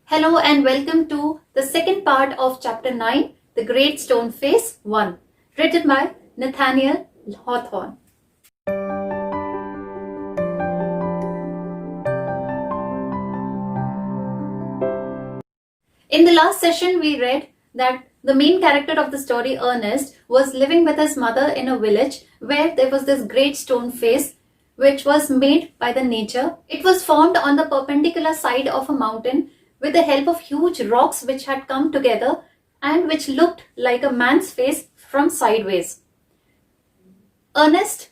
Hello and welcome to the second part of Chapter 9, The Great Stone Face 1, written by Nathaniel Hawthorne. In the last session, we read that the main character of the story, Ernest, was living with his mother in a village where there was this great stone face which was made by the nature. It was formed on the perpendicular side of a mountain with the help of huge rocks which had come together and which looked like a man's face from sideways. Ernest,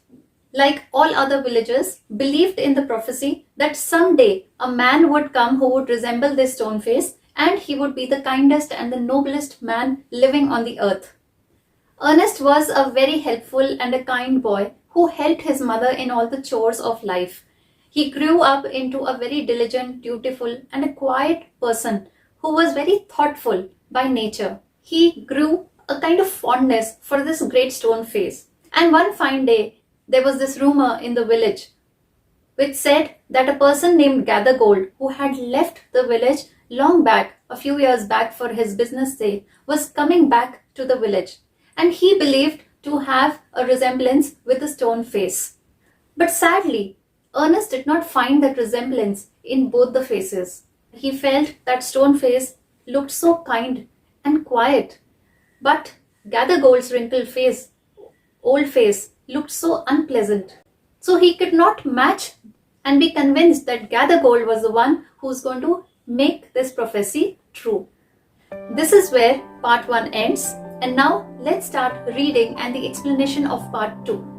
like all other villagers, believed in the prophecy that someday a man would come who would resemble this stone face and he would be the kindest and the noblest man living on the earth. Ernest was a very helpful and a kind boy who helped his mother in all the chores of life. He grew up into a very diligent, dutiful, and a quiet person who was very thoughtful by nature. He grew a kind of fondness for this great stone face. And one fine day, there was this rumor in the village which said that a person named Gathergold, who had left the village long back, a few years back for his business sake, was coming back to the village. And he believed to have a resemblance with the stone face. But sadly, Ernest did not find that resemblance in both the faces. He felt that stone face looked so kind and quiet, but Gathergold's wrinkled face, old face, looked so unpleasant. So he could not match and be convinced that Gathergold was the one who's going to make this prophecy true. This is where part 1 ends, and now let's start reading and the explanation of part 2.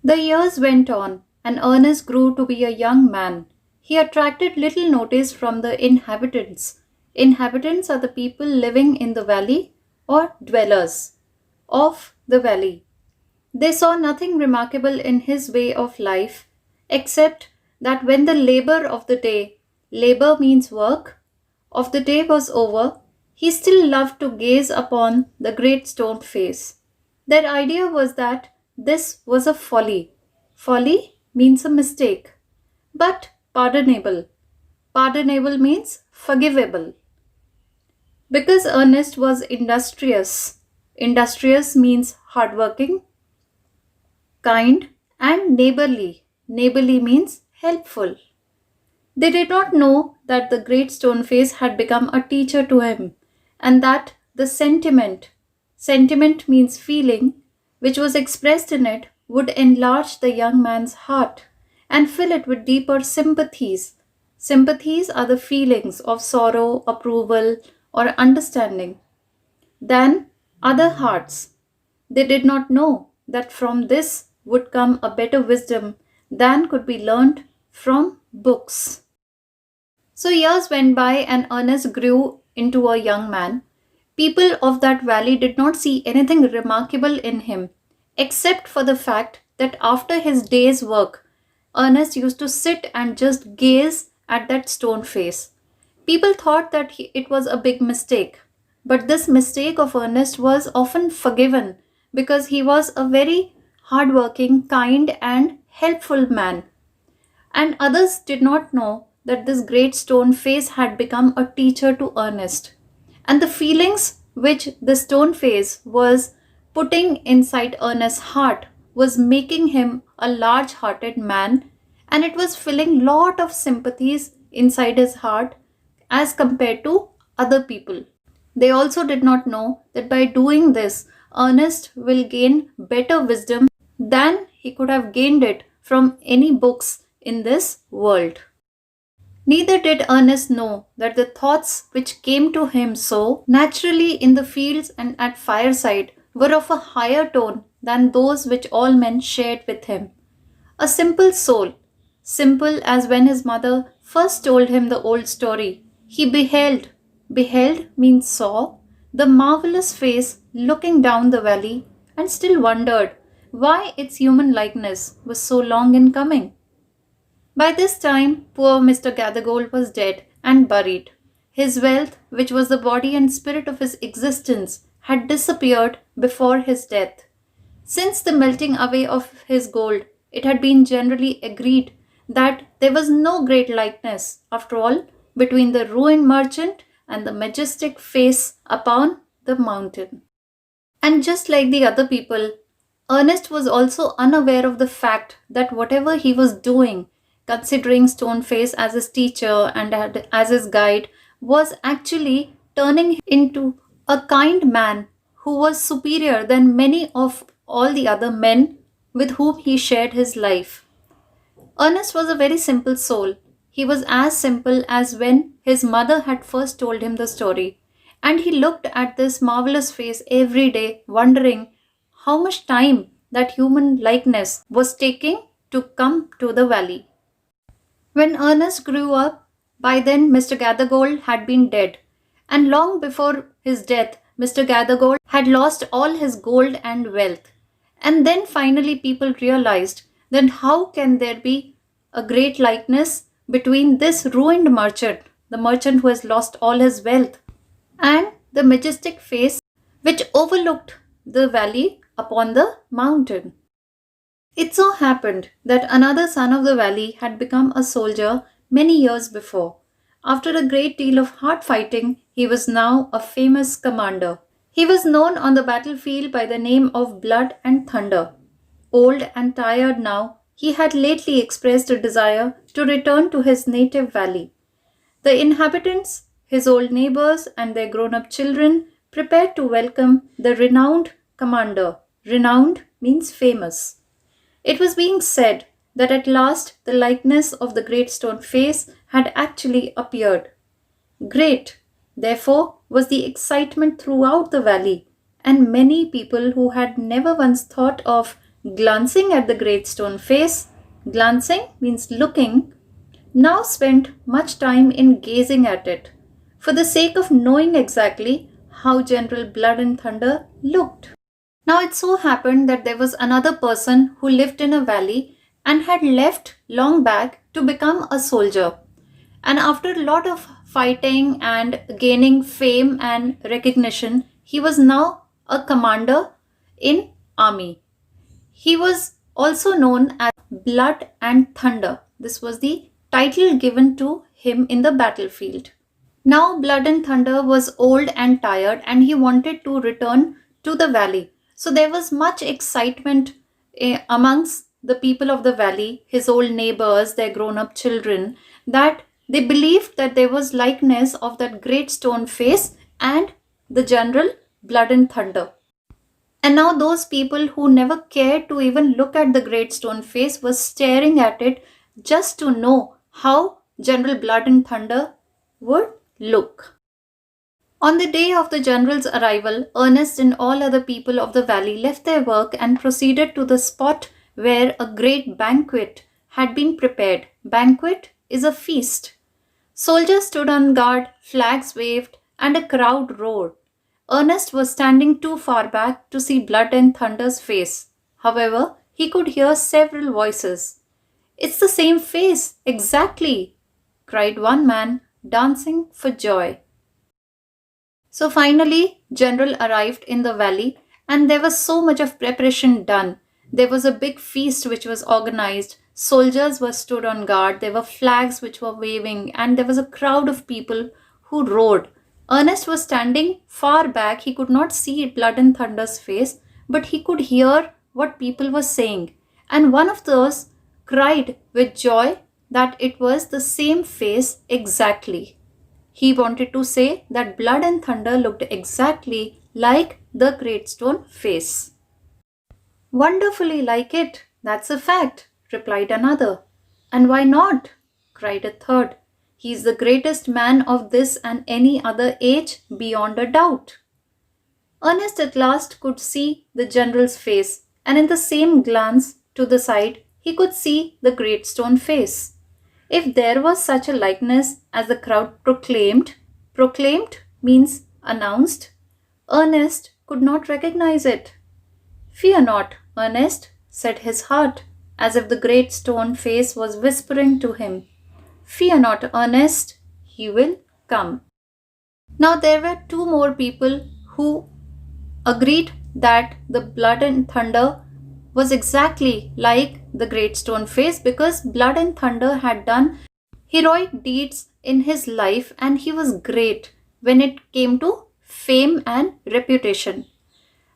The years went on, and Ernest grew to be a young man. He attracted little notice from the inhabitants. Inhabitants are the people living in the valley or dwellers of the valley. They saw nothing remarkable in his way of life except that when the labor of the day, labor means work, of the day was over, he still loved to gaze upon the great stone face. Their idea was that this was a folly. Folly means a mistake, but pardonable. Pardonable means forgivable. Because Ernest was industrious, industrious means hardworking, kind, and neighborly. Neighborly means helpful. They did not know that the great stone face had become a teacher to him, and that the sentiment means feeling, which was expressed in it, would enlarge the young man's heart and fill it with deeper sympathies. Sympathies are the feelings of sorrow, approval, or understanding than other hearts. They did not know that from this would come a better wisdom than could be learnt from books. So years went by and Ernest grew into a young man. People of that valley did not see anything remarkable in him, except for the fact that after his day's work, Ernest used to sit and just gaze at that stone face. People thought that it was a big mistake, but this mistake of Ernest was often forgiven because he was a very hardworking, kind, and helpful man. And others did not know that this great stone face had become a teacher to Ernest. And the feelings which the stone face was putting inside Ernest's heart was making him a large-hearted man, and it was filling lot of sympathies inside his heart as compared to other people. They also did not know that by doing this, Ernest will gain better wisdom than he could have gained it from any books in this world. Neither did Ernest know that the thoughts which came to him so naturally in the fields and at fireside were of a higher tone than those which all men shared with him. A simple soul, simple as when his mother first told him the old story. He beheld means saw, the marvelous face looking down the valley and still wondered why its human likeness was so long in coming. By this time, poor Mr. Gathergold was dead and buried. His wealth, which was the body and spirit of his existence, had disappeared before his death. Since the melting away of his gold, it had been generally agreed that there was no great likeness, after all, between the ruined merchant and the majestic face upon the mountain. And just like the other people, Ernest was also unaware of the fact that whatever he was doing, considering Stoneface as his teacher and as his guide, was actually turning into a kind man who was superior than many of all the other men with whom he shared his life. Ernest was a very simple soul. He was as simple as when his mother had first told him the story. And he looked at this marvelous face every day, wondering how much time that human likeness was taking to come to the valley. When Ernest grew up, by then Mr. Gathergold had been dead. And long before his death, Mr. Gathergold had lost all his gold and wealth. And then finally people realized then how can there be a great likeness between this ruined merchant, the merchant who has lost all his wealth, and the majestic face which overlooked the valley upon the mountain. It so happened that another son of the valley had become a soldier many years before. After a great deal of hard fighting, he was now a famous commander. He was known on the battlefield by the name of Blood and Thunder. Old and tired now, he had lately expressed a desire to return to his native valley. The inhabitants, his old neighbors, and their grown up children prepared to welcome the renowned commander. Renowned means famous. It was being said that at last the likeness of the great stone face had actually appeared. Great, therefore, was the excitement throughout the valley, and many people who had never once thought of glancing at the great stone face, glancing means looking, now spent much time in gazing at it, for the sake of knowing exactly how General Blood and Thunder looked. Now it so happened that there was another person who lived in a valley and had left long back to become a soldier. And after a lot of fighting and gaining fame and recognition, he was now a commander in army. He was also known as Blood and Thunder. This was the title given to him in the battlefield. Now Blood and Thunder was old and tired and he wanted to return to the valley. So there was much excitement amongst the people of the valley, his old neighbors, their grown up children, that they believed that there was likeness of that great stone face and the general Blood and Thunder. And now those people who never cared to even look at the great stone face were staring at it just to know how General Blood and Thunder would look. On the day of the general's arrival, Ernest and all other people of the valley left their work and proceeded to the spot where a great banquet had been prepared. Banquet is a feast. Soldiers stood on guard, flags waved, and a crowd roared. Ernest was standing too far back to see Blood and Thunder's face. However, he could hear several voices. "It's the same face, exactly!" cried one man, dancing for joy. So finally, General arrived in the valley and there was so much of preparation done. There was a big feast which was organized. Soldiers were stood on guard. There were flags which were waving and there was a crowd of people who roared. Ernest was standing far back. He could not see Blood and Thunder's face, but he could hear what people were saying. And one of those cried with joy that it was the same face exactly. He wanted to say that Blood and Thunder looked exactly like the great stone face. "Wonderfully like it, that's a fact," replied another. "And why not?" cried a third. "He is the greatest man of this and any other age beyond a doubt." Ernest at last could see the general's face, and in the same glance to the side, he could see the great stone face. If there was such a likeness as the crowd proclaimed means announced, Ernest could not recognize it. "Fear not, Ernest," said his heart, as if the great stone face was whispering to him. "Fear not, Ernest, he will come." Now there were two more people who agreed that the Blood and Thunder was exactly like the Great Stone Face, because Blood and Thunder had done heroic deeds in his life and he was great when it came to fame and reputation.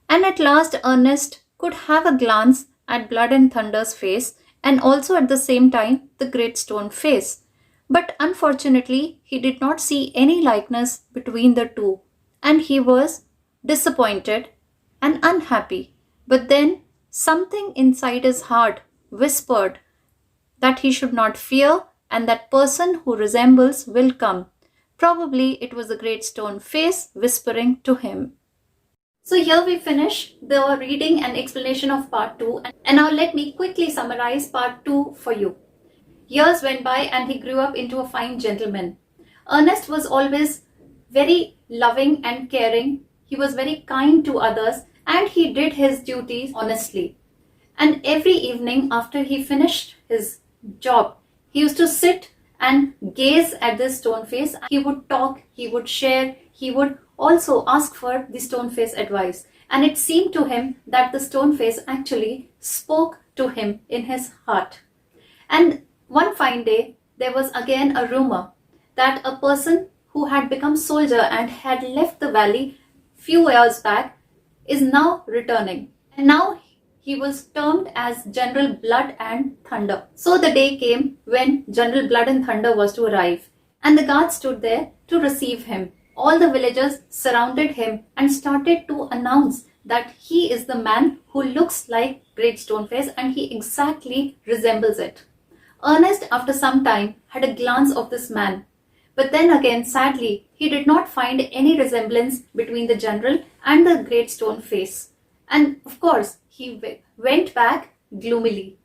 And at last, Ernest could have a glance at Blood and Thunder's face and also at the same time the Great Stone Face. But unfortunately, he did not see any likeness between the two, and he was disappointed and unhappy. But then something inside his heart whispered that he should not fear and that person who resembles will come. Probably it was the Great Stone Face whispering to him. So here we finish the reading and explanation of part 2, and now let me quickly summarize part 2 for you. Years went by and he grew up into a fine gentleman. Ernest was always very loving and caring. He was very kind to others and he did his duties honestly. And every evening after he finished his job, he used to sit and gaze at this stone face. He would talk, he would share, he would also ask for the stone face advice. And it seemed to him that the stone face actually spoke to him in his heart. And one fine day, there was again a rumor that a person who had become soldier and had left the valley few years back is now returning. And now he was termed as General Blood and Thunder. So the day came when General Blood and Thunder was to arrive, and the guards stood there to receive him. All the villagers surrounded him and started to announce that he is the man who looks like Great Stone Face and he exactly resembles it. Ernest, after some time, had a glance of this man. But then again, sadly, he did not find any resemblance between the general and the Great Stone Face. And of course, he went back gloomily.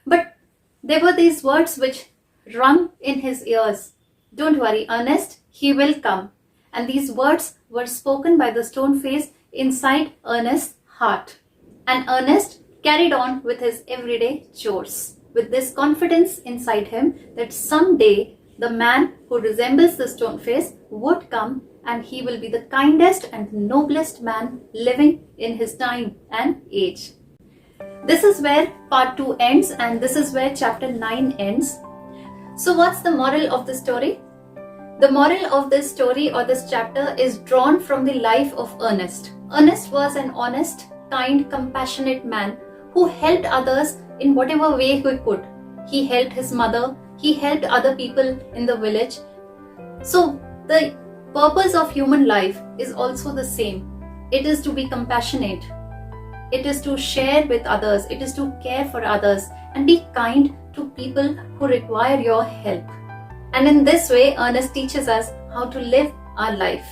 But there were these words which rung in his ears. Don't worry, Ernest, he will come. And these words were spoken by the stone face inside Ernest's heart. And Ernest carried on with his everyday chores, with this confidence inside him that someday the man who resembles the stone face would come and he will be the kindest and noblest man living in his time and age. This is where part 2 ends and this is where chapter 9 ends. So what's the moral of the story? The moral of this story or this chapter is drawn from the life of Ernest. Ernest was an honest, kind, compassionate man who helped others in whatever way he could. He helped his mother, he helped other people in the village. So the purpose of human life is also the same. It is to be compassionate. It is to share with others. It is to care for others and be kind to people who require your help. And in this way, Ernest teaches us how to live our life.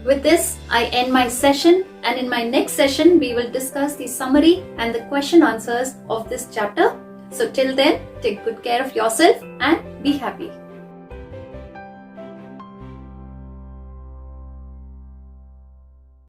With this, I end my session, and in my next session, we will discuss the summary and the question answers of this chapter. So till then, take good care of yourself and be happy.